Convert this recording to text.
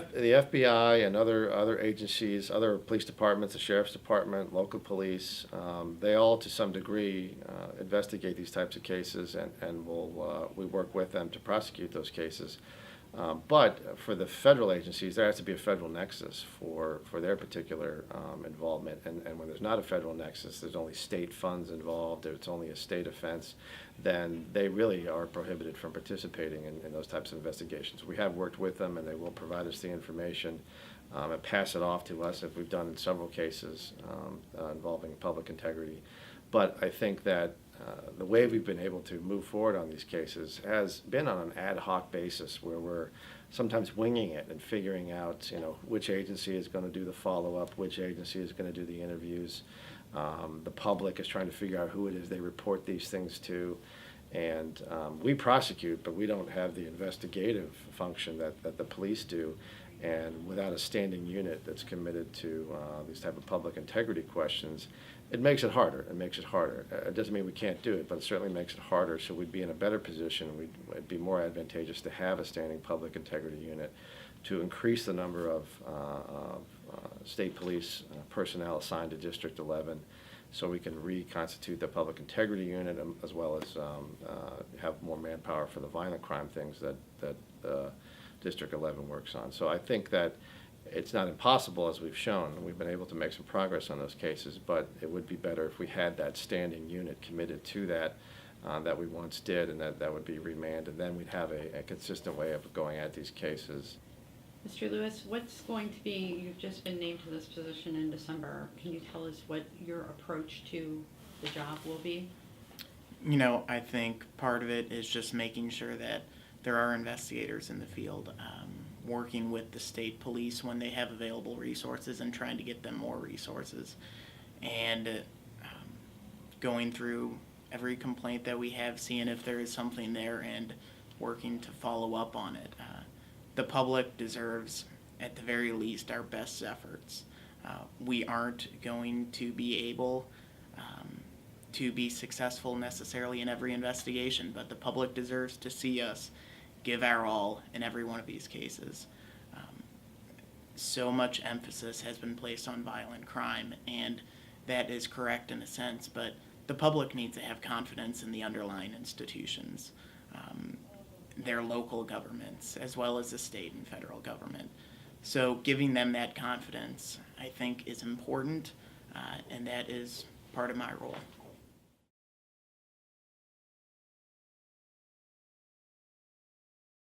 The FBI and other agencies, other police departments, the sheriff's department, local police, they all to some degree investigate these types of cases, and we work with them to prosecute those cases. But for the federal agencies, there has to be a federal nexus for their particular involvement. And when there's not a federal nexus, there's only state funds involved, it's only a state offense, then they really are prohibited from participating in those types of investigations. We have worked with them, and they will provide us the information and pass it off to us, as we've done in several cases involving public integrity. But I think that the way we've been able to move forward on these cases has been on an ad hoc basis, where we're sometimes winging it and figuring out, which agency is going to do the follow-up, which agency is going to do the interviews. The public is trying to figure out who it is they report these things to. And we prosecute, but we don't have the investigative function that the police do. And without a standing unit that's committed to these type of public integrity questions, it makes it harder. It makes it harder. It doesn't mean we can't do it, but it certainly makes it harder. So we'd be in a better position. It'd be more advantageous to have a standing public integrity unit, to increase the number of state police personnel assigned to District 11, so we can reconstitute the public integrity unit, as well as have more manpower for the violent crime things that District 11 works on. So I think that it's not impossible, as we've shown. We've been able to make some progress on those cases, but it would be better if we had that standing unit committed to that we once did, and that would be remanded. And then we'd have a consistent way of going at these cases. Mr. Lewis, what's going to be, you've just been named to this position in December. Can you tell us what your approach to the job will be? I think part of it is just making sure that there are investigators in the field, working with the state police when they have available resources and trying to get them more resources. And going through every complaint that we have, seeing if there is something there and working to follow up on it. The public deserves, at the very least, our best efforts. We aren't going to be able to be successful necessarily in every investigation, but the public deserves to see us give our all in every one of these cases. So much emphasis has been placed on violent crime, and that is correct in a sense, but the public needs to have confidence in the underlying institutions. Their local governments, as well as the state and federal government. So giving them that confidence, I think, is important, and that is part of my role.